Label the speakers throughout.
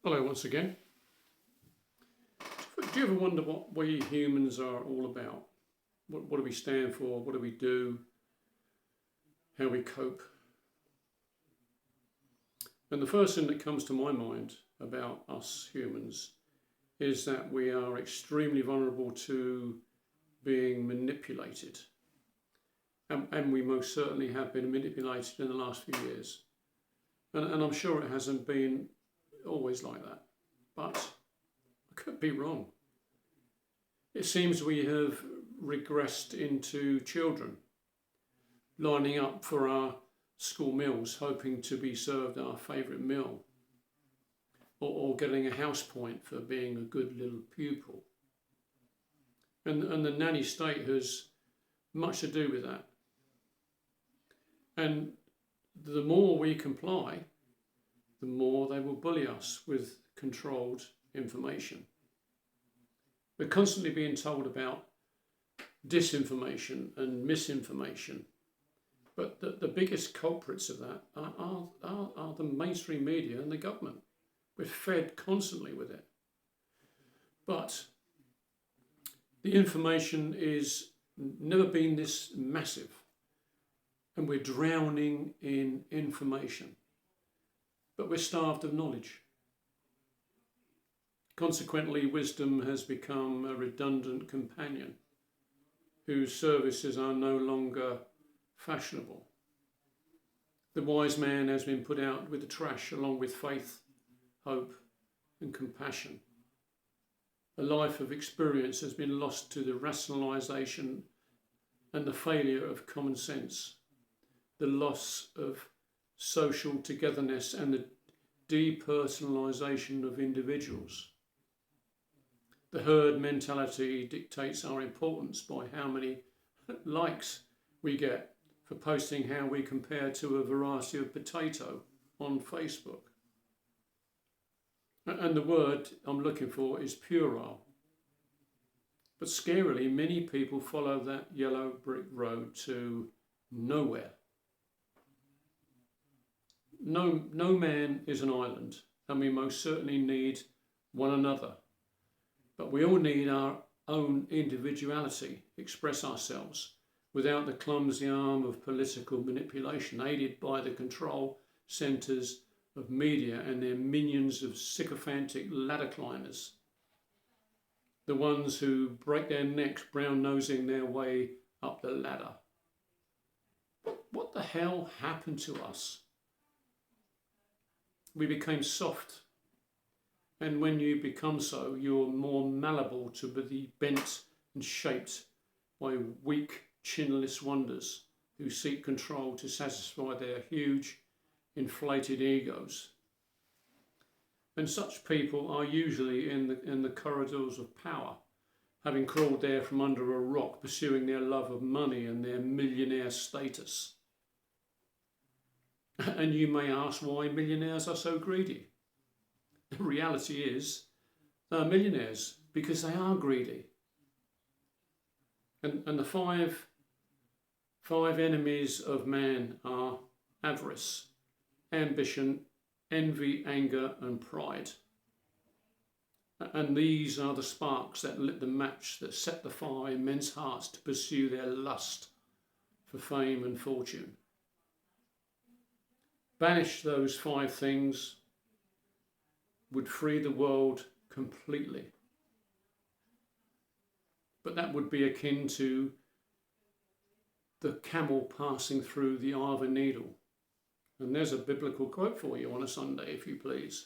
Speaker 1: Hello once again. Do you ever wonder what we humans are all about? What do we stand for? What do we do? How we cope? And the first thing that comes to my mind about us humans is that we are extremely vulnerable to being manipulated. And we most certainly have been manipulated in the last few years. And I'm sure it hasn't been always like that, but I could be wrong. It seems we have regressed into children, lining up for our school meals, hoping to be served our favourite meal, or getting a house point for being a good little pupil. And the nanny state has much to do with that. And the more we comply, the more they will bully us with controlled information. We're constantly being told about disinformation and misinformation, but the biggest culprits of that are the mainstream media and the government. We're fed constantly with it. But the information is never been this massive, and we're drowning in information. But we're starved of knowledge. Consequently, wisdom has become a redundant companion whose services are no longer fashionable. The wise man has been put out with the trash along with faith, hope and compassion. A life of experience has been lost to the rationalisation and the failure of common sense, the loss of social togetherness and the depersonalisation of individuals. The herd mentality dictates our importance by how many likes we get for posting how we compare to a variety of potato on Facebook. And the word I'm looking for is puerile. But scarily, many people follow that yellow brick road to nowhere. No man is an island, and we most certainly need one another. But we all need our own individuality, express ourselves, without the clumsy arm of political manipulation, aided by the control centres of media and their minions of sycophantic ladder climbers. The ones who break their necks brown-nosing their way up the ladder. What the hell happened to us? We became soft, and when you become so, you're more malleable to be bent and shaped by weak, chinless wonders who seek control to satisfy their huge, inflated egos. And such people are usually in the corridors of power, having crawled there from under a rock, pursuing their love of money and their millionaire status. And you may ask why millionaires are so greedy. The reality is they're millionaires because they are greedy. And the five enemies of man are avarice, ambition, envy, anger and pride. And these are the sparks that lit the match that set the fire in men's hearts to pursue their lust for fame and fortune. Banish those five things would free the world completely. But that would be akin to the camel passing through the eye of a needle. And there's a biblical quote for you on a Sunday, if you please.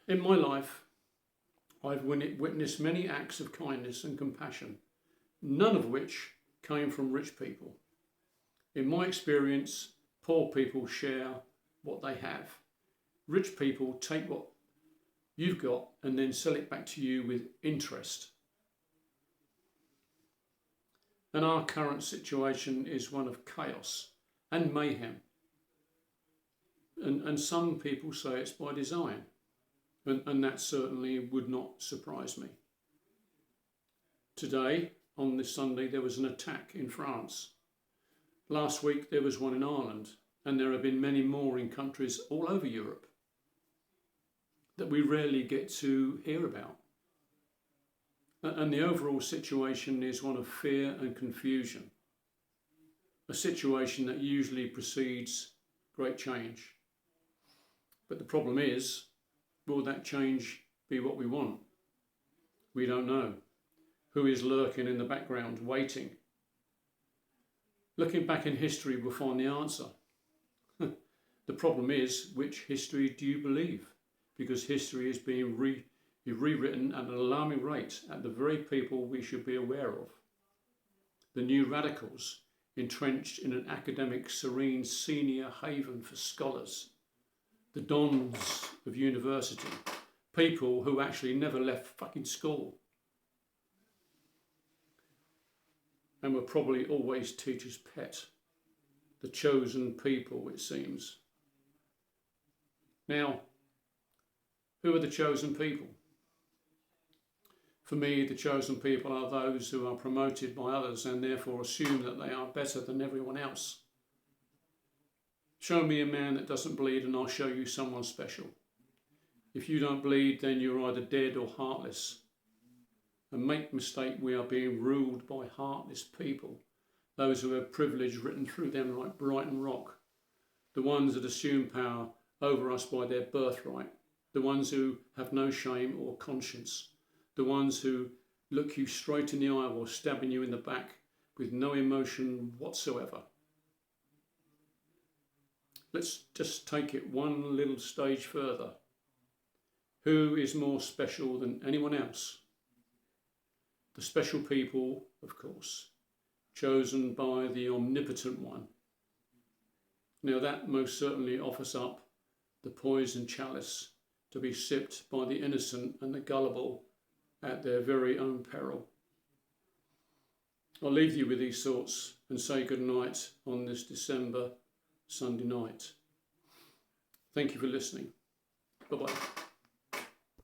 Speaker 1: In my life, I've witnessed many acts of kindness and compassion, none of which came from rich people. In my experience, poor people share what they have. Rich people take what you've got and then sell it back to you with interest. And our current situation is one of chaos and mayhem. And some people say it's by design. And that certainly would not surprise me. Today, on this Sunday, there was an attack in France. Last week there was one in Ireland, and there have been many more in countries all over Europe. that we rarely get to hear about. And the overall situation is one of fear and confusion, a situation that usually precedes great change. But the problem is, will that change be what we want? We don't know. Who is lurking in the background, waiting? Looking back in history, we'll find the answer. The problem is, which history do you believe? Because history is being rewritten at an alarming rate at the very people we should be aware of. The new radicals, entrenched in an academic, serene senior haven for scholars. The dons of university, people who actually never left fucking school. And were probably always teachers' pet. The chosen people, it seems. Now, who are the chosen people? For me, the chosen people are those who are promoted by others and therefore assume that they are better than everyone else. Show me a man that doesn't bleed and I'll show you someone special. If you don't bleed, then you're either dead or heartless. And make mistake, we are being ruled by heartless people, those who have privilege written through them like Brighton Rock, the ones that assume power over us by their birthright, the ones who have no shame or conscience, the ones who look you straight in the eye while stabbing you in the back with no emotion whatsoever. Let's just take it one little stage further. Who is more special than anyone else? The special people, of course, chosen by the omnipotent one. Now that most certainly offers up the poison chalice to be sipped by the innocent and the gullible at their very own peril. I'll leave you with these thoughts and say good night on this December Sunday night. Thank you for listening. Bye-bye.